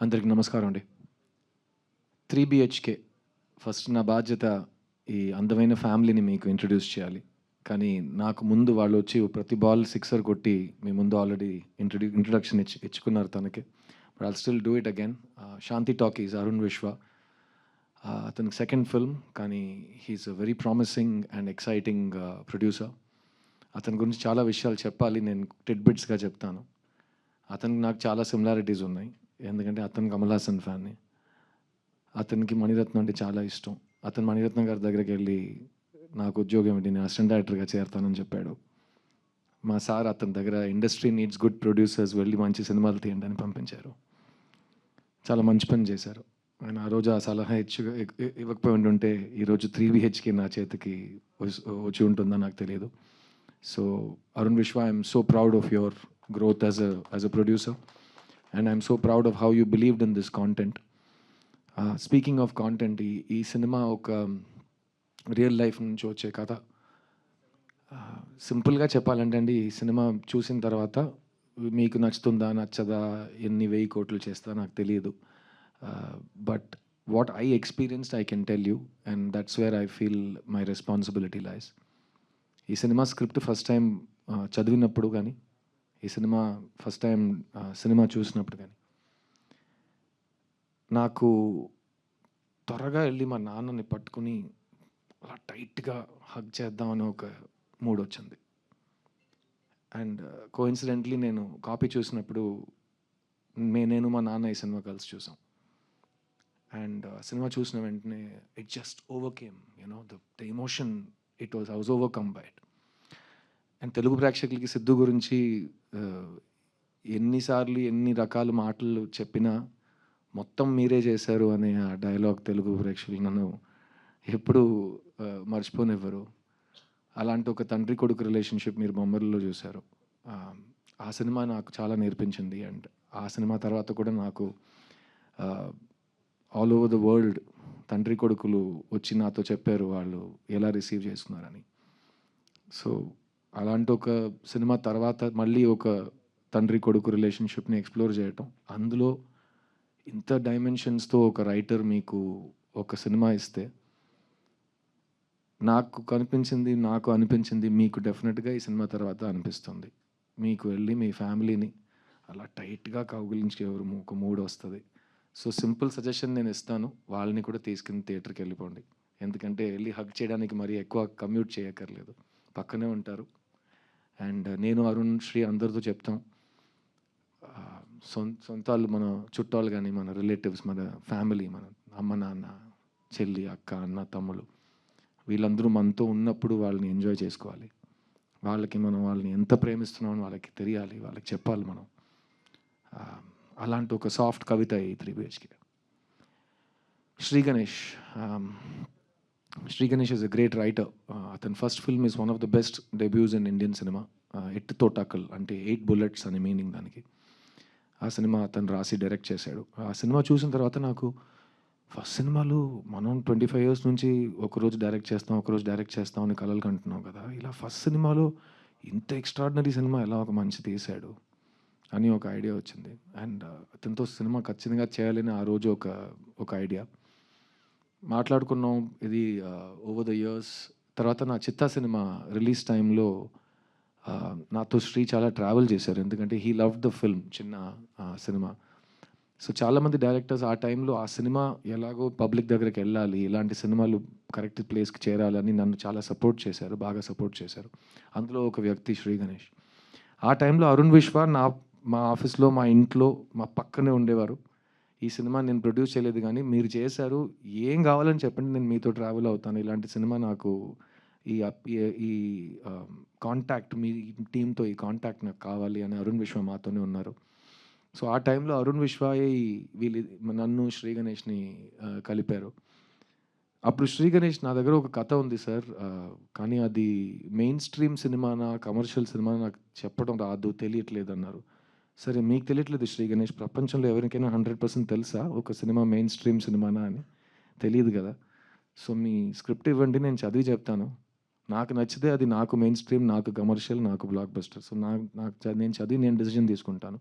అందరికి నమస్కారం అండి. 3 బిహెచ్‌కే ఫస్ట్ నా బాధ్యత ఈ అందమైన ఫ్యామిలీని మీకు ఇంట్రొడ్యూస్ చేయాలి. కానీ నాకు ముందు వాళ్ళొచ్చి ప్రతి బాల్ సిక్సర్ కొట్టి మీ ముందు ఆల్రెడీ ఇంట్రొడక్షన్ ఇచ్చుకున్నారు తనకి. But I'll still do it again. 'Shanti talkies' Arun విశ్వ. అతనికి సెకండ్ ఫిల్మ్, కానీ he is a very promising and exciting producer. అతని గురించి చాలా విషయాలు చెప్పాలి. నేను టిడ్‌బిట్స్‌గా చెప్తాను. అతనికి నాకు చాలా సిమిలారిటీస్ ఉన్నాయి. ఎందుకంటే అతను కమల్ హాసన్ ఫ్యాన్‌ని. అతనికి మణిరత్నం అంటే చాలా ఇష్టం. అతను మణిరత్నం గారి దగ్గరికెళ్ళి నాకు ఉద్యోగం ఇవ్వండి, నేను అసిస్టెంట్ డైరెక్టర్‌గా చేరతానని చెప్పాడు. మా సార్ అతని దగ్గర ఇండస్ట్రీ నీడ్స్ గుడ్ ప్రొడ్యూసర్స్, వెళ్ళి మంచి సినిమాలు తీయండి అని పంపించారు. చాలా మంచి పని చేశారు. ఆయన ఆ రోజు ఆ సలహా ఇవ్వకపోయి ఉండుంటే ఈరోజు 3 బిహెచ్‌కే నా చేతికి వచ్చి ఉంటుందో నాకు తెలియదు. సో అరుణ్ విశ్వ, I'm so proud of your growth as a producer, and I'm so proud of how you believed in this content. Speaking of content, ఈ సినిమా ఒక రియల్ లైఫ్ నుంచి వచ్చే కథ. సింపుల్గా చెప్పాలంటే అండి, ఈ సినిమా చూసిన తర్వాత మీకు నచ్చుతుందా నచ్చదా, ఎన్ని 1000 కోట్లు చేస్తా నాకు తెలియదు. But what I experienced I can tell you, and that's where I feel my responsibility లైస్. ఈ సినిమా స్క్రిప్ట్ ఫస్ట్ టైం చదివినప్పుడు కానీ, ఈ సినిమా ఫస్ట్ టైం సినిమా చూసినప్పుడు కానీ, నాకు త్వరగా వెళ్ళి మా నాన్నని పట్టుకుని అలా టైట్గా హగ్ చేద్దామని ఒక మూడ్ వచ్చింది. అండ్ కోఇన్సిడెంట్లీ నేను కాపీ చూసినప్పుడు నేను మా నాన్న ఈ సినిమా కలిసి చూసాం. అండ్ సినిమా చూసిన వెంటనే it just overcame, the emotion, I was overcome by it. And Telugu ప్రేక్షకులకి సిద్ధు గురించి ఎన్నిసార్లు ఎన్ని రకాల మాటలు చెప్పినా మొత్తం మీరే చేశారు అనే ఆ డైలాగ్ తెలుగు ప్రేక్షకులు నన్ను ఎప్పుడూ మర్చిపోనివ్వరు. అలాంటి ఒక తండ్రి కొడుకు రిలేషన్షిప్ మీరు బొమ్మరిలో చూశారు. ఆ సినిమా నాకు చాలా నేర్పించింది. అండ్ ఆ సినిమా తర్వాత కూడా నాకు ఆల్ ఓవర్ ద వరల్డ్ తండ్రి కొడుకులు వచ్చి నాతో చెప్పారు వాళ్ళు ఎలా రిసీవ్ చేసుకున్నారని. సో అలాంటి ఒక సినిమా తర్వాత మళ్ళీ ఒక తండ్రి కొడుకు రిలేషన్షిప్ని ఎక్స్ప్లోర్ చేయటం, అందులో ఇంత డైమెన్షన్స్తో ఒక రైటర్ మీకు ఒక సినిమా ఇస్తే, నాకు అనిపించింది మీకు డెఫినెట్గా ఈ సినిమా తర్వాత అనిపిస్తుంది. మీకు వెళ్ళి మీ ఫ్యామిలీని అలా టైట్గా కౌగిలించే ఒక మూడ్ వస్తుంది. సో సింపుల్ సజెషన్ నేను ఇస్తాను, వాళ్ళని కూడా తీసుకుని థియేటర్కి వెళ్ళిపోండి. ఎందుకంటే వెళ్ళి హగ్ చేయడానికి మరీ ఎక్కువ కమ్యూట్ చేయక్కర్లేదు, పక్కనే ఉంటారు. అండ్ నేను అరుణ్ శ్రీ అందరితో చెప్తాం, సొంతాలు, మన చుట్టాలు కానీ, మన రిలేటివ్స్, మన ఫ్యామిలీ, మన అమ్మ నాన్న, చెల్లి, అక్క, అన్న, తమ్ముళ్ళు, వీళ్ళందరూ మనతో ఉన్నప్పుడు వాళ్ళని ఎంజాయ్ చేసుకోవాలి. వాళ్ళని ఎంత ప్రేమిస్తున్నామని వాళ్ళకి తెలియాలి, వాళ్ళకి చెప్పాలి మనం. అలాంటి ఒక సాఫ్ట్ కవిత ఈ 3 BHK. Shri Ganesh. Shri Ganesh is a great writer. అతని first film is one of the best debuts in Indian cinema. 'Ettu Thottakkal' అంటే 8 bullets అని మీనింగ్ దానికి. ఆ సినిమా అతను రాసి డైరెక్ట్ చేశాడు. ఆ సినిమా చూసిన తర్వాత నాకు ఫస్ట్ సినిమాలు మనం 25 years నుంచి ఒకరోజు డైరెక్ట్ చేస్తాం అని కలలు కంటున్నాం కదా. ఇలా ఫస్ట్ సినిమాలో ఇంత ఎక్స్ట్రాడినరీ సినిమా ఎలా ఒక మనిషి తీశాడు అని ఒక ఐడియా వచ్చింది. అండ్ అతనితో సినిమా ఖచ్చితంగా చేయాలని ఆ రోజు ఒక ఐడియా మాట్లాడుకున్నాం. ఇది ఓవర్ ద ఇయర్స్. తర్వాత నా 'చిత్తా' సినిమా రిలీజ్ టైంలో నాతో శ్రీ చాలా ట్రావెల్ చేశారు, ఎందుకంటే హీ లవ్డ్ ద ఫిల్మ్. చిన్న సినిమా. సో చాలామంది డైరెక్టర్స్ ఆ టైంలో ఆ సినిమా ఎలాగో పబ్లిక్ దగ్గరికి వెళ్ళాలి, ఇలాంటి సినిమాలు కరెక్ట్ ప్లేస్కి చేరాలని నన్ను చాలా బాగా సపోర్ట్ చేశారు. అందులో ఒక వ్యక్తి శ్రీ గణేష్. ఆ టైంలో అరుణ్ విశ్వ మా ఆఫీస్లో, మా ఇంట్లో, మా పక్కనే ఉండేవారు. ఈ సినిమా నేను ప్రొడ్యూస్ చేయలేదు కానీ మీరు చేశారు, ఏం కావాలని చెప్పండి, నేను మీతో ట్రావెల్ అవుతాను. ఇలాంటి సినిమా నాకు ఈ ఈ కాంటాక్ట్, మీ టీంతో ఈ కాంటాక్ట్ నాకు కావాలి అని అరుణ్ విశ్వ మాతోనే ఉన్నారు. సో ఆ టైంలో అరుణ్ విశ్వాయే నన్ను శ్రీ గణేష్ని కలిపారు. అప్పుడు శ్రీ గణేష్, నా దగ్గర ఒక కథ ఉంది సార్, కానీ అది మెయిన్ స్ట్రీమ్ సినిమానా కమర్షియల్ సినిమా నాకు చెప్పడం రాదు, తెలియట్లేదు అన్నారు. సరే, మీకు తెలియట్లేదు శ్రీ గణేష్, ప్రపంచంలో ఎవరికైనా 100% తెలుసా ఒక సినిమా మెయిన్ స్ట్రీమ్ సినిమానా అని? తెలియదు కదా. సో మీ స్క్రిప్ట్ ఇవ్వండి, నేను చదివి చెప్తాను. నాకు నచ్చితే అది నాకు మెయిన్ స్ట్రీమ్, నాకు కమర్షియల్, నాకు బ్లాక్ బస్టర్. సో నేను చదివి నేను డెసిషన్ తీసుకుంటాను.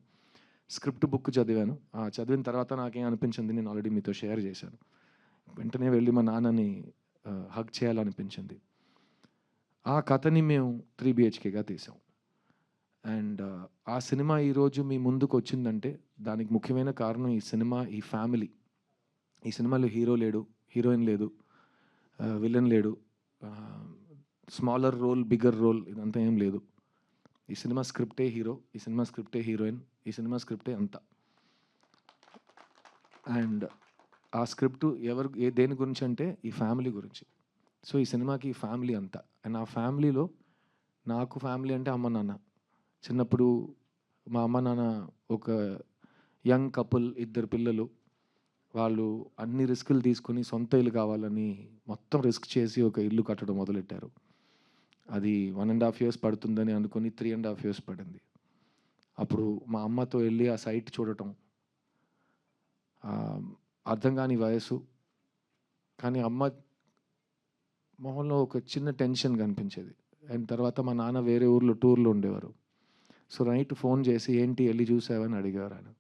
స్క్రిప్ట్ బుక్ చదివాను. చదివిన తర్వాత నాకేం అనిపించింది నేను ఆల్రెడీ మీతో షేర్ చేశాను. వెంటనే వెళ్ళి మా నాన్నని హగ్ చేయాలనిపించింది. ఆ కథని మేము 3 బిహెచ్‌కేగా తీసాం. అండ్ ఆ సినిమా ఈరోజు మీ ముందుకొచ్చిందంటే దానికి ముఖ్యమైన కారణం ఈ సినిమా, ఈ ఫ్యామిలీ. ఈ సినిమాలో హీరో లేడు, హీరోయిన్ లేదు, విలన్ లేడు, స్మాలర్ రోల్, బిగ్గర్ రోల్ ఇదంతా ఏం లేదు. ఈ సినిమా స్క్రిప్టే హీరో, ఈ సినిమా స్క్రిప్టే హీరోయిన్, ఈ సినిమా స్క్రిప్టే అంతా. అండ్ ఆ స్క్రిప్ట్ దేని గురించి అంటే ఈ ఫ్యామిలీ గురించి. సో ఈ సినిమాకి ఈ ఫ్యామిలీ అంతా. అండ్ ఆ ఫ్యామిలీలో నాకు ఫ్యామిలీ అంటే అమ్మ నాన్న. చిన్నప్పుడు మా అమ్మ నాన్న ఒక యంగ్ కపుల్, 2 పిల్లలు. వాళ్ళు అన్ని రిస్కులు తీసుకొని సొంత ఇల్లు కావాలని మొత్తం రిస్క్ చేసి ఒక ఇల్లు కట్టడం మొదలెట్టారు. అది 1.5 ఇయర్స్ పడుతుందని అనుకుని 3.5 ఇయర్స్ పడింది. అప్పుడు మా అమ్మతో వెళ్ళి ఆ సైట్ చూడటం, అర్థం కాని వయసు, కానీ అమ్మ మొహంలో ఒక చిన్న టెన్షన్ కనిపించేది. అండ్ తర్వాత మా నాన్న వేరే ఊర్లో టూర్లో ఉండేవారు. సో నైట్ ఫోన్ చేసి ఏంటి వెళ్ళి చూసావని అడిగారు ఆయన.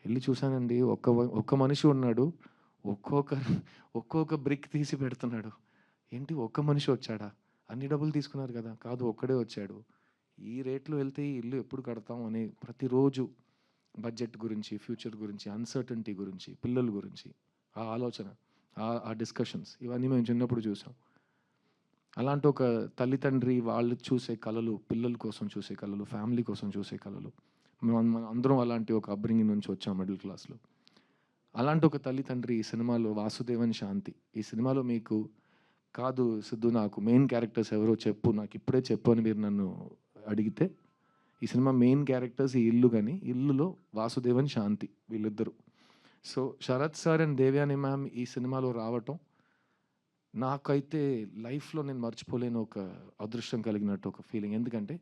వెళ్ళి చూశానండి, ఒక్క మనిషి ఉన్నాడు, ఒక్కొక్క బ్రిక్ తీసి పెడుతున్నాడు. ఏంటి ఒక్క మనిషి వచ్చాడా, అన్ని డబ్బులు తీసుకున్నారు కదా, కాదు ఒక్కడే వచ్చాడు, ఈ రేట్లో వెళ్తే ఈ ఇల్లు ఎప్పుడు కడతాం అని ప్రతిరోజు బడ్జెట్ గురించి, ఫ్యూచర్ గురించి, అన్సర్టనిటీ గురించి, పిల్లల గురించి ఆ ఆలోచన, ఆ డిస్కషన్స్ ఇవన్నీ మేము చిన్నప్పుడు చూసాం. అలాంటి ఒక తల్లి తండ్రి వాళ్ళు చూసే కళలు, పిల్లల కోసం చూసే కళలు, ఫ్యామిలీ కోసం చూసే కళలు, మనం అందరం అలాంటి ఒక అప్బ్రింగింగ్ నుంచి వచ్చాం మిడిల్ క్లాస్లో. అలాంటి ఒక తల్లి తండ్రి ఈ సినిమాలో వాసుదేవన్ శాంతి. ఈ సినిమాలో మీకు కాదు సిద్ధు, నాకు మెయిన్ క్యారెక్టర్స్ ఎవరో చెప్పు, నాకు ఇప్పుడే చెప్పు అని మీరు నన్ను అడిగితే, ఈ సినిమా మెయిన్ క్యారెక్టర్స్ ఈ ఇల్లు, కానీ ఇల్లులో వాసుదేవన్ శాంతి వీళ్ళిద్దరు. So Sarath sir and Devayani ma'am ఈ సినిమాలో రావటం నాకైతే లైఫ్లో నేను మర్చిపోలేని ఒక అదృష్టం కలిగినట్టు ఒక ఫీలింగ్. ఎందుకంటే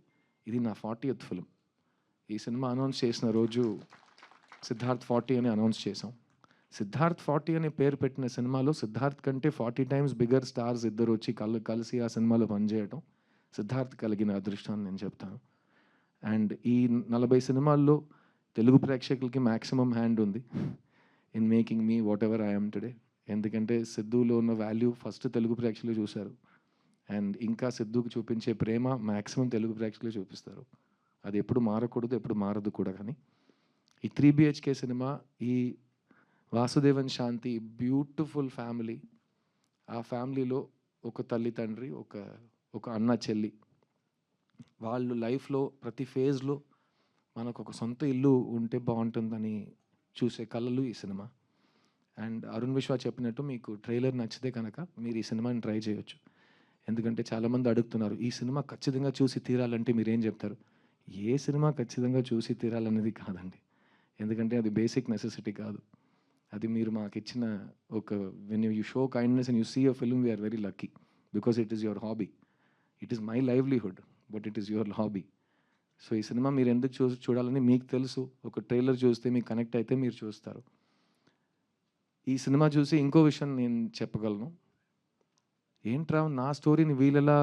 ఇది నా 40th ఫిలిం. ఈ సినిమా అనౌన్స్ చేసిన రోజు సిద్ధార్థ్ 40 అని అనౌన్స్ చేసాం. సిద్ధార్థ్ 40 అనే పేరు పెట్టిన సినిమాలో సిద్ధార్థ్ కంటే 40 టైమ్స్ బిగ్గర్ స్టార్స్ ఇద్దరు వచ్చి కలిసి ఆ సినిమాలో పనిచేయడం సిద్ధార్థ్ కలిగిన అదృష్టాన్ని నేను చెప్తాను. అండ్ ఈ 40 సినిమాల్లో తెలుగు ప్రేక్షకులకి మ్యాక్సిమం హ్యాండ్ ఉంది in making me what ever I'm today. ఎందుకంటే సిద్ధులో ఉన్న వాల్యూ ఫస్ట్ తెలుగు ప్రేక్షకులు చూశారు. అండ్ ఇంకా సిద్ధుకు చూపించే ప్రేమ మ్యాక్సిమం తెలుగు ప్రేక్షకులు చూపిస్తారు. అది ఎప్పుడు మారకూడదు, ఎప్పుడు మారదు కూడా. కానీ ఈ 3 బిహెచ్కే సినిమా, ఈ వాసుదేవన్ శాంతి బ్యూటిఫుల్ ఫ్యామిలీ, ఆ ఫ్యామిలీలో ఒక తల్లి తండ్రి, ఒక అన్న చెల్లి, వాళ్ళు లైఫ్లో ప్రతి ఫేజ్లో మనకు ఒక సొంత ఇల్లు ఉంటే బాగుంటుందని చూసే కళలు ఈ సినిమా. అండ్ అరుణ్ విశ్వ చెప్పినట్టు మీకు ట్రైలర్ నచ్చితే కనుక మీరు ఈ సినిమాని ట్రై చేయొచ్చు. ఎందుకంటే చాలామంది అడుగుతున్నారు, ఈ సినిమా ఖచ్చితంగా చూసి తీరాలంటే మీరేం చెప్తారు? ఏ సినిమా ఖచ్చితంగా చూసి తీరాలనేది కాదండి. ఎందుకంటే అది బేసిక్ నెసెసిటీ కాదు. అది మీరు మాకు ఇచ్చిన ఒక when you show kindness and you see a film, we're very lucky because it is your hobby. It is my livelihood but it is your hobby. So ఈ సినిమా మీరు ఎందుకు చూడాలని మీకు తెలుసు. ఒక ట్రైలర్ చూస్తే మీకు కనెక్ట్ అయితే మీరు చూస్తారు. ఈ సినిమా చూసి ఇంకో విషయం నేను చెప్పగలను, ఏంట్రా నా స్టోరీని వీళ్ళెలా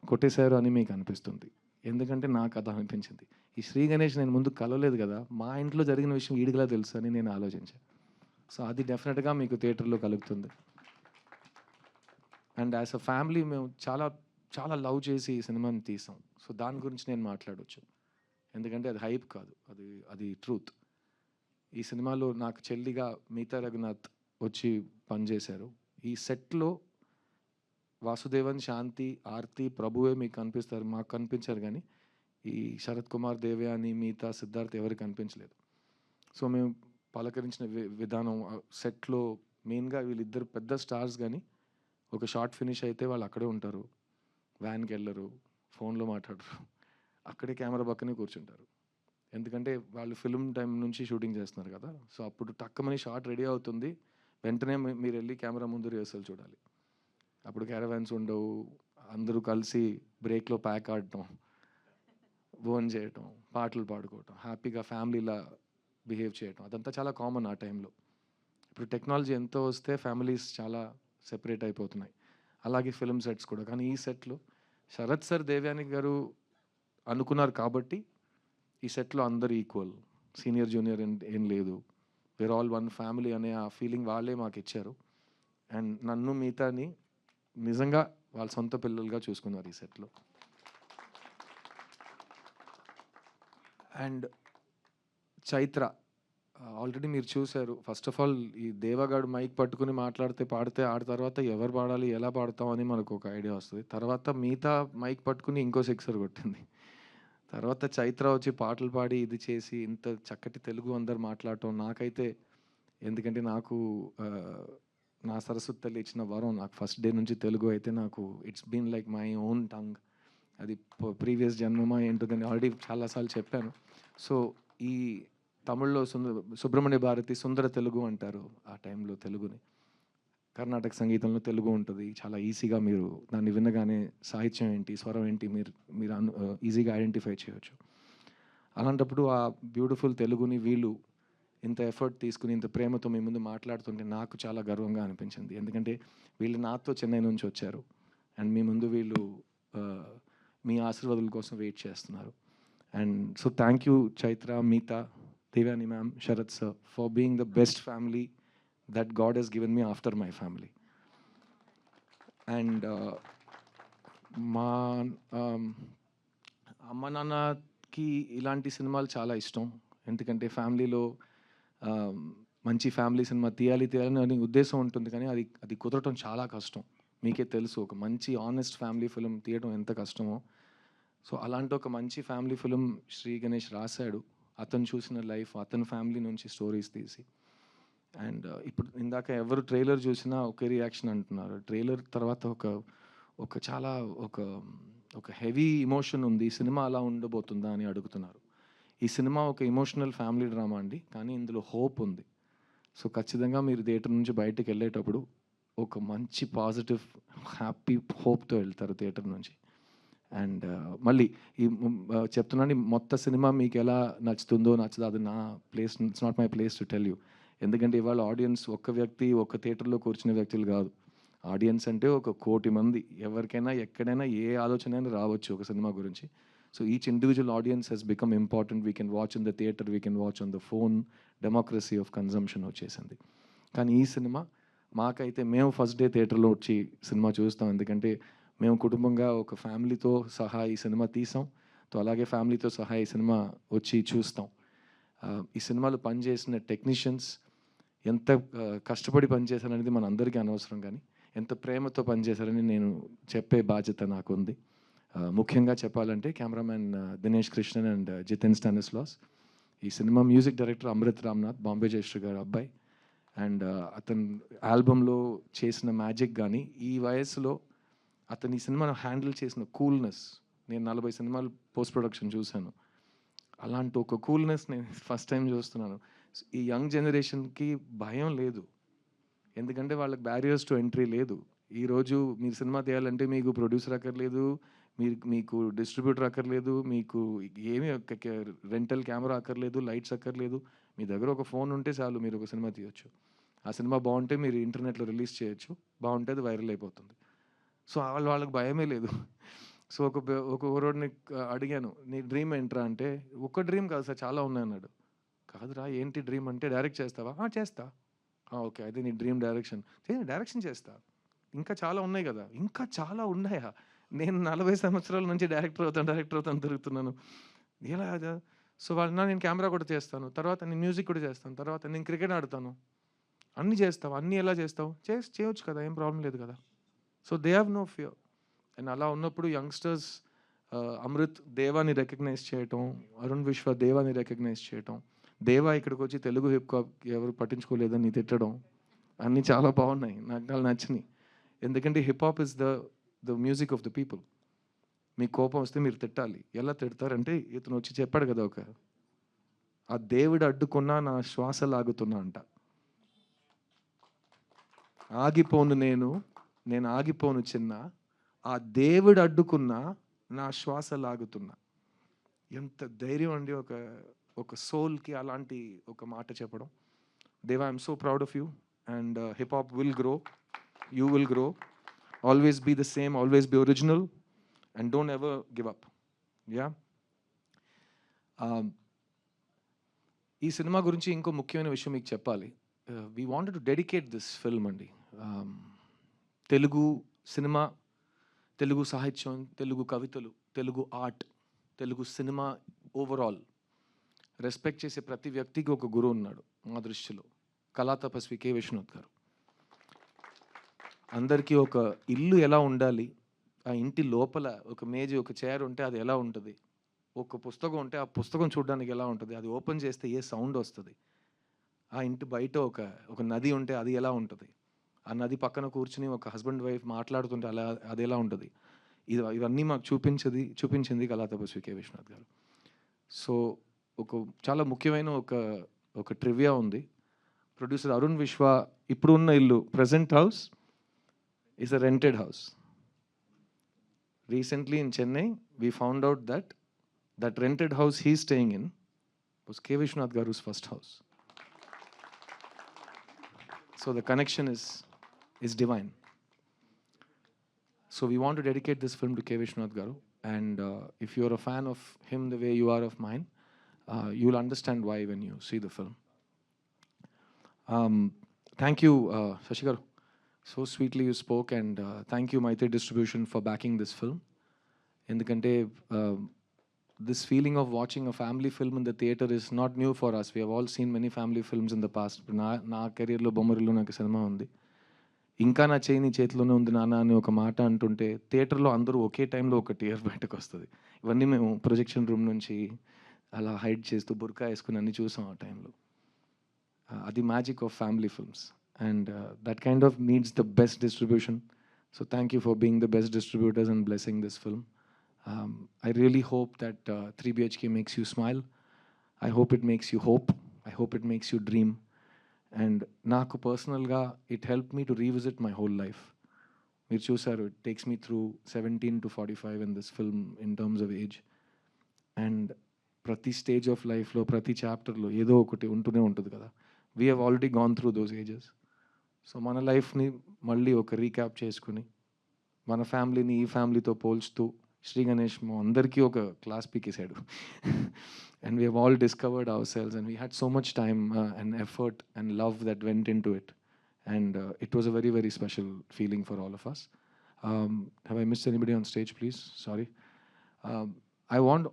కొట్టేశారు అని మీకు అనిపిస్తుంది. ఎందుకంటే నాకు అది అనిపించింది. ఈ శ్రీ గణేష్ నేను ముందు కలవలేదు కదా, మా ఇంట్లో జరిగిన విషయం వీడికిలా తెలుసు అని నేను ఆలోచించాను. సో అది డెఫినెట్గా మీకు థియేటర్లో కలుగుతుంది. అండ్ యాజ్ అ ఫ్యామిలీ మేము చాలా చాలా లవ్ చేసి ఈ సినిమాని తీసాం. సో దాని గురించి నేను మాట్లాడవచ్చు, ఎందుకంటే అది హైప్ కాదు, అది ట్రూత్. ఈ సినిమాలో నాకు చెల్లిగా మీతా రఘునాథ్ వచ్చి పనిచేశారు. ఈ సెట్లో వాసుదేవన్ శాంతి, ఆర్తి, ప్రభువే మీకు కనిపిస్తారు, మాకు కనిపించారు. కానీ ఈ శరత్ కుమార్, దేవ్యాని, మీతా, సిద్ధార్థ్ ఎవరికి కనిపించలేదు. సో మేము పలకరించిన విధానం సెట్లో మెయిన్గా వీళ్ళిద్దరు పెద్ద స్టార్స్, కానీ ఒక షార్ట్ ఫినిష్ అయితే వాళ్ళు అక్కడే ఉంటారు, వ్యాన్కి వెళ్ళరు, ఫోన్లో మాట్లాడరు, అక్కడే కెమెరా పక్కనే కూర్చుంటారు. ఎందుకంటే వాళ్ళు ఫిల్మ్ టైం నుంచి షూటింగ్ చేస్తున్నారు కదా. సో అప్పుడు టక్కమని షార్ట్ రెడీ అవుతుంది, వెంటనే మీరు వెళ్ళి కెమెరా ముందు రిహర్సల్ చూడాలి. అప్పుడు క్యారవాన్స్ ఉండవు, అందరూ కలిసి బ్రేక్లో ప్యాక్ ఆడటం, భోజనం చేయటం, పాటలు పాడుకోవటం, హ్యాపీగా ఫ్యామిలీలా బిహేవ్ చేయటం, అదంతా చాలా కామన్ ఆ టైంలో. ఇప్పుడు టెక్నాలజీ ఎంతో వస్తే ఫ్యామిలీస్ చాలా సెపరేట్ అయిపోతున్నాయి, అలాగే ఫిల్మ్ సెట్స్ కూడా. కానీ ఈ సెట్లో శరత్ సార్, దేవ్యాని గారు అనుకున్నారు కాబట్టి ఈ సెట్లో అందరూ ఈక్వల్. సీనియర్ జూనియర్ ఏం లేదు, వేర్ ఆల్ వన్ ఫ్యామిలీ అనే ఆ ఫీలింగ్ వాళ్ళే మాకు ఇచ్చారు. అండ్ నన్ను మిగతాని నిజంగా వాళ్ళ సొంత పిల్లలుగా చూసుకున్నారు ఈ సెట్లో. అండ్ చైత్ర ఆల్రెడీ మీరు చూశారు. ఫస్ట్ ఆఫ్ ఆల్ ఈ దేవగాడు మైక్ పట్టుకుని మాట్లాడితే పాడితే ఆడ తర్వాత ఎవరు పాడాలి ఎలా పాడతాం అని మనకు ఒక ఐడియా వస్తుంది. తర్వాత మిగతా మైక్ పట్టుకుని ఇంకో సిక్సర్ కొట్టింది. తర్వాత చైత్ర వచ్చి పాటలు పాడి ఇది చేసి ఇంత చక్కటి తెలుగు అందరు మాట్లాడటం నాకైతే, ఎందుకంటే నాకు నా సరస్వతి తల్లి ఇచ్చిన వరం. నాకు ఫస్ట్ డే నుంచి తెలుగు అయితే నాకు it's been like my own tongue. అది ప్రీవియస్ జన్మమా ఏంటో దాన్ని ఆల్రెడీ చాలాసార్లు చెప్పాను. సో ఈ తమిళ్లో సుబ్రహ్మణ్య భారతి సుందర తెలుగు అంటారు ఆ టైంలో తెలుగుని. కర్ణాటక సంగీతంలో తెలుగు ఉంటుంది. చాలా ఈజీగా మీరు దాన్ని వినగానే సాహిత్యం ఏంటి, స్వరం ఏంటి మీరు ఈజీగా ఐడెంటిఫై చేయొచ్చు. అలాంటప్పుడు ఆ బ్యూటిఫుల్ తెలుగుని వీళ్ళు ఇంత ఎఫర్ట్ తీసుకుని ఇంత ప్రేమతో మీ ముందు మాట్లాడుతుంటే నాకు చాలా గర్వంగా అనిపించింది. ఎందుకంటే వీళ్ళు నాతో చెన్నై నుంచి వచ్చారు అండ్ మీ ముందు వీళ్ళు మీ ఆశీర్వాదాల కోసం వెయిట్ చేస్తున్నారు. And so thank you Chaitra, Meetha, Devani ma'am, Sharath sir for being the best family that God has given me after my family. And మా అమ్మ నాన్నకి ఇలాంటి సినిమాలు చాలా ఇష్టం. ఎందుకంటే ఫ్యామిలీలో మంచి ఫ్యామిలీ సినిమా తీయాలని అనే ఉద్దేశం ఉంటుంది, కానీ అది కుదరటం చాలా కష్టం. మీకే తెలుసు ఒక మంచి ఆనెస్ట్ ఫ్యామిలీ ఫిలిం తీయడం ఎంత కష్టమో. సో అలాంటి ఒక మంచి ఫ్యామిలీ ఫిలిం శ్రీ గణేష్ రాశాడు. అతను చూసిన లైఫ్, అతని ఫ్యామిలీ నుంచి స్టోరీస్ తీసి. అండ్ ఇప్పుడు ఇందాక ఎవరు ట్రైలర్ చూసినా ఒకే రియాక్షన్ అంటున్నారు. ట్రైలర్ తర్వాత ఒక చాలా ఒక హెవీ ఎమోషన్ ఉంది, ఈ సినిమా అలా ఉండబోతుందా అని అడుగుతున్నారు. ఈ సినిమా ఒక ఎమోషనల్ ఫ్యామిలీ డ్రామా అండి, కానీ ఇందులో హోప్ ఉంది. సో ఖచ్చితంగా మీరు థియేటర్ నుంచి బయటకు వెళ్ళేటప్పుడు ఒక మంచి పాజిటివ్ హ్యాపీ హోప్తో వెళ్తారు థియేటర్ నుంచి. అండ్ మళ్ళీ ఈ చెప్తున్నాను, మొత్తం సినిమా మీకు ఎలా నచ్చుతుందో నచ్చదో అది నా place, it's not my place to tell you. ఎందుకంటే ఇవాళ ఆడియన్స్ ఒక్క వ్యక్తి ఒక్క థియేటర్లో కూర్చునే వ్యక్తులు కాదు. ఆడియన్స్ అంటే 1,00,00,000 మంది. ఎవరికైనా ఎక్కడైనా ఏ ఆలోచన అయినా రావచ్చు ఒక సినిమా గురించి. So each individual audience Hess become important. We can watch in the theatre, we can watch on the phone. Democracy of consumption వచ్చేసింది. కానీ ఈ సినిమా మాకైతే మేము ఫస్ట్ డే థియేటర్లో వచ్చి సినిమా చూస్తాం. ఎందుకంటే మేము కుటుంబంగా ఒక ఫ్యామిలీతో సహా ఈ సినిమా తీసాం. సో అలాగే ఫ్యామిలీతో సహా ఈ సినిమా వచ్చి చూస్తాం. ఈ సినిమాలో పనిచేసిన టెక్నీషియన్స్ ఎంత కష్టపడి పనిచేశారనేది మన అందరికీ అనవసరం, కానీ ఎంత ప్రేమతో పనిచేశారని నేను చెప్పే బాధ్యత నాకు ఉంది. ముఖ్యంగా చెప్పాలంటే cameraman Dinesh Krishnan and Jiten Stanislaus. ఈ cinema music director Amrit Ramnath, Bombay Jayashri గారు అబ్బాయి. అండ్ అతను ఆల్బంలో చేసిన మ్యాజిక్ కానీ ఈ వయసులో అతను ఈ సినిమాను హ్యాండిల్ చేసిన కూల్నెస్, నేను 40 సినిమాలు పోస్ట్ ప్రొడక్షన్ చూశాను. అలాంటి ఒక కూల్నెస్ నేను ఫస్ట్ టైం చూస్తున్నాను. ఈ యంగ్ జనరేషన్కి భయం లేదు, ఎందుకంటే వాళ్ళకి బ్యారియర్స్ టు ఎంట్రీ లేదు. ఈరోజు మీరు సినిమా తీయాలంటే మీకు ప్రొడ్యూసర్ అక్కర్లేదు, మీకు డిస్ట్రిబ్యూటర్ అక్కర్లేదు, మీకు ఏమీ రెంటల్ కెమెరా అక్కర్లేదు, లైట్స్ అక్కర్లేదు. మీ దగ్గర ఒక ఫోన్ ఉంటే చాలు, మీరు ఒక సినిమా తీయొచ్చు. ఆ సినిమా బాగుంటే మీరు ఇంటర్నెట్లో రిలీజ్ చేయొచ్చు, బాగుంటే అది వైరల్ అయిపోతుంది. సో వాళ్ళకి భయమే లేదు. సో ఒక ఊరోడిని అడిగాను, నీ డ్రీమ్ ఏంట్రా అంటే, ఒక్క డ్రీమ్ కాదు సార్ చాలా ఉన్నాయి అన్నాడు. కాదురా ఏంటి డ్రీమ్ అంటే, డైరెక్ట్ చేస్తావా? చేస్తా. ఓకే, అయితే నీ డ్రీమ్ డైరెక్షన్ చేస్తా. ఇంకా చాలా ఉన్నాయి కదా. ఇంకా చాలా ఉన్నాయా? నేను 40 సంవత్సరాల నుంచి డైరెక్టర్ అవుతాను తిరుగుతున్నాను. ఎలా? సో నేను కెమెరా కూడా చేస్తాను, తర్వాత నేను మ్యూజిక్ కూడా చేస్తాను, తర్వాత నేను క్రికెట్ ఆడతాను. అన్నీ చేస్తావు, అన్నీ ఎలా చేస్తావు? చేయొచ్చు కదా, ఏం ప్రాబ్లం లేదు కదా. So they have no fear. And అలా ఉన్నప్పుడు యంగ్స్టర్స్ అమృత్ దేవాని రికగ్నైజ్ చేయటం, అరుణ్ విశ్వ దేవాని రికగ్నైజ్ చేయటం, దేవా ఇక్కడికి వచ్చి తెలుగు హిప్ హాప్ ఎవరు పట్టించుకోలేదని తిట్టడం, అన్నీ చాలా బాగున్నాయి, నాకు చాలా నచ్చినాయి. ఎందుకంటే hip hop is the music of the people. మీకు కోపం వస్తే మీరు తిట్టాలి. ఎలా తిడతారంటే, ఇతను వచ్చి చెప్పాడు కదా, ఆ దేవుడు అడ్డుకున్నా నా శ్వాస లాగుతున్నా అంట. ఆగిపోను నేను ఆగిపోను చిన్న, ఆ దేవుడు అడ్డుకున్నా నా శ్వాస లాగుతున్నా. ఎంత ధైర్యం అండి ఒక సోల్కి అలాంటి ఒక మాట చెప్పడం. Deva, I'm so proud of you. And hip hop will grow, you will grow. Always be the same, always be original and don't ever give up. Yeah, ఈ సినిమా గురించి ఇంకో ముఖ్యమైన విషయం మీకు చెప్పాలి. We wanted to dedicate this film అండి. Telugu cinema, Telugu సాహిత్యం, తెలుగు కవితలు, Telugu art, Telugu cinema overall respect చేసే ప్రతి వ్యక్తికి ఒక గురువు ఉన్నాడు మా దృష్టిలో. కళా తపస్వి కె. విశ్వనాథ్ గారు. అందరికీ ఒక ఇల్లు ఎలా ఉండాలి, ఆ ఇంటి లోపల ఒక మేజు, ఒక చైర్ ఉంటే అది ఎలా ఉంటుంది, ఒక పుస్తకం ఉంటే ఆ పుస్తకం చూడడానికి ఎలా ఉంటుంది, అది ఓపెన్ చేస్తే ఏ సౌండ్ వస్తుంది, ఆ ఇంటి బయట ఒక నది ఉంటే అది ఎలా ఉంటుంది, ఆ నది పక్కన కూర్చుని ఒక హస్బెండ్ వైఫ్ మాట్లాడుతుంటే అది ఎలా ఉంటుంది, ఇవన్నీ మాకు చూపించింది కళా తపస్వి కె. విశ్వనాథ్ గారు. సో చాలా ముఖ్యమైన ఒక ట్రివియా ఉంది. ప్రొడ్యూసర్ అరుణ్ విశ్వ ఇప్పుడు ఉన్న ఇల్లు, present house is a rented house. Recently in Chennai, we found out that rented house he's staying in was K. Vishwanath Garu's first house. So the connection is divine. So we want to dedicate this film to K. Vishwanath Garu. And if you're a fan of him the way you are of mine, you'll understand why when you see the film. Thank you, Shashi Garu. So sweetly you spoke, and thank you Maitri Distribution for backing this film. Endukante this feeling of watching a family film in the theater is not new for us. We have all seen many family films in the past. నా కెరీర్లో బొమ్మరిలో నాకు cinema ఉంది. ఇంకా నా చేయి నీ చేతిలోనే ఉంది నాన్న అని ఒక మాట అంటుంటే థియేటర్లో అందరూ ఒకే టైంలో ఒక టీయర్ బయటకు వస్తుంది. ఇవన్నీ మేము ప్రొజెక్షన్ రూమ్ నుంచి అలా హైడ్ చేస్తూ బుర్కా వేసుకుని అన్నీ చూసాం ఆ టైంలో. అది magic of family films, and that kind of needs the best distribution. So thank you for being the best distributors and blessing this film. I really hope that 3 BHK makes you smile. I hope it makes you hope. I hope it makes you dream. And నాకు పర్సనల్గా it helped me to revisit my whole life. మీరు చూసారు, it takes me through 17 to 45 in this film in terms of age. And ప్రతి stage of లైఫ్లో, ప్రతి చాప్టర్లో ఏదో ఒకటి ఉంటూనే ఉంటుంది కదా. We have already gone through those ages. So మన లైఫ్ని మళ్ళీ ఒక రీక్యాప్ చేసుకుని మన ఫ్యామిలీని ఈ ఫ్యామిలీతో పోల్చుతూ శ్రీ గణేష్ మా అందరికీ ఒక క్లాస్ పీకేసాడు. And we have all discovered our cells, and we had so much time and effort and love that went in to it. And it was a very very special feeling for all of us. Have I missed anybody on stage please? Sorry. I want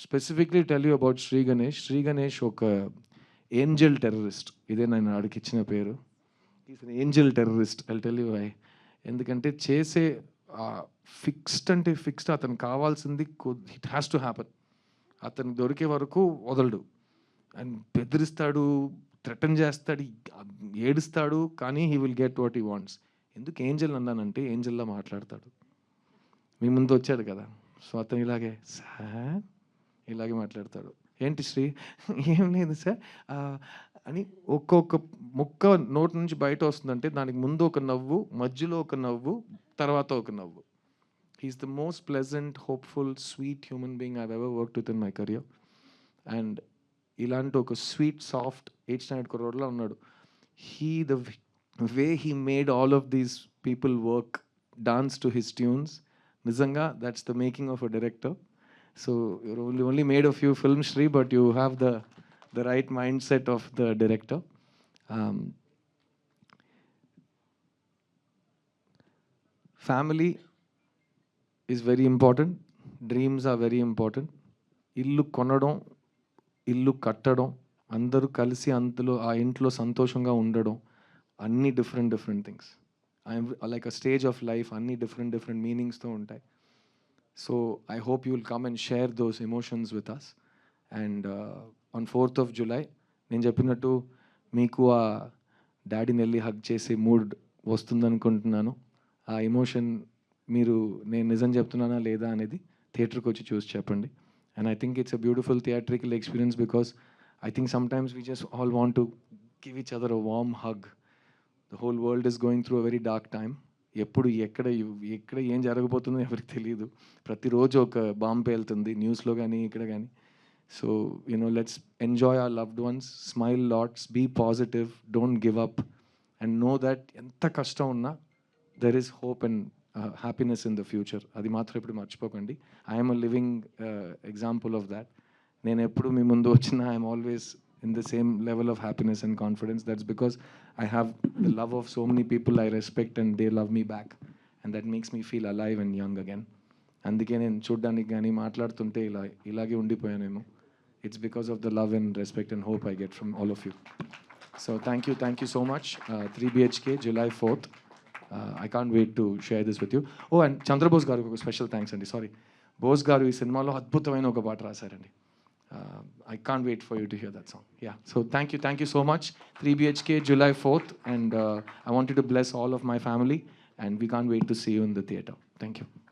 specifically tell you about Shri Ganesh. Shri Ganesh ఒక angel terrorist. ఇదే నేను ఆడికి ఇచ్చిన పేరు. Is an angel terrorist. I'll tell you why. ఎందుకంటే చేసే fixed అంటే fixed, అతనికి కావాల్సింది ఇట్ హ్యాస్ టు హ్యాపన్. అతనికి దొరికే వరకు వదలడు. అండ్ బెదిరిస్తాడు, థ్రెటన్ చేస్తాడు, ఏడుస్తాడు, కానీ he will get what he wants. ఎందుకు ఏంజల్ అన్నానంటే ఏంజల్లా మాట్లాడతాడు. మీ ముందు వచ్చాడు కదా, సో అతను ఇలాగే సార్ ఇలాగే మాట్లాడతాడు. ఏంటి శ్రీ? ఏం లేదు సార్ అని ఒక్కొక్క ముక్క నోటి నుంచి బయట వస్తుందంటే దానికి ముందు ఒక నవ్వు, మధ్యలో ఒక నవ్వు, తర్వాత ఒక నవ్వు. He's the most pleasant, hopeful, sweet human being I ever worked with in my career. And ఇలాంటి ఒక స్వీట్, సాఫ్ట్, ఎయిట్ స్టాండర్డ్ కుర్రోడ్లా ఉన్నాడు. The way he made all of these people work, dance to his tunes, నిజంగా that's the making of a director. So you only made a few films, Shri, but you have the right mindset of the director. Family is very important. Dreams are very important. ఇల్లు కొనడం, ఇల్లు కట్టడం, అందరూ కలిసి అందులో ఆ ఇంట్లో సంతోషంగా ఉండడం, అన్ని different things. I'm like a stage of life, అన్ని డిఫరెంట్ మీనింగ్స్తో ఉంటాయి. So I hope you will come and share those emotions with us. And on 4th of July, నేను చెప్పినట్టు మీకు ఆ డాడీని వెళ్ళి హగ్ చేసే మూడ్ వస్తుందనుకుంటున్నాను. ఆ ఎమోషన్ మీరు నేను నిజం చెప్తున్నానా లేదా అనేది థియేటర్కి వచ్చి చూసి చెప్పండి. And I think it's a beautiful theatrical experience because I think sometimes we just all want to give each other a warm hug. The whole world is going through a very dark time. ఎప్పుడు ఎక్కడ ఏం జరగబోతుందో ఎవరికి తెలియదు. ప్రతిరోజు ఒక bomb పేలుతుంది న్యూస్లో కానీ ఇక్కడ కానీ. So let's enjoy our loved ones, smile lots, be positive, don't give up, and know that ఎంత కష్టం ఉన్నా there is hope and happiness in the future. అది మాత్రం ఇప్పుడు మర్చిపోకండి. I'm a living example of that. నేను ఎప్పుడు మీ ముందు వచ్చినా I'm always in the same level of happiness and confidence. That's because I have the love of so many people I respect and they love me back. And that makes me feel alive and young again. అందుకే నేను చూడ్డానికి కానీ మాట్లాడుతుంటే ఇలాగే ఉండిపోయానేమో. It's because of the love and respect and hope I get from all of you. So thank you so much. 3 BHK July 4th. I can't wait to share this with you. Oh and Chandrabose గారికి ఒక special thanks అండి. Sorry, Bose గారు ఈ సినిమాలో అద్భుతమైన ఒక పాట రాశారండి. I can't wait for you to hear that song. Yeah, so thank you so much. 3 BHK July 4th, and I wanted to bless all of my family, and we can't wait to see you in the theater. Thank you.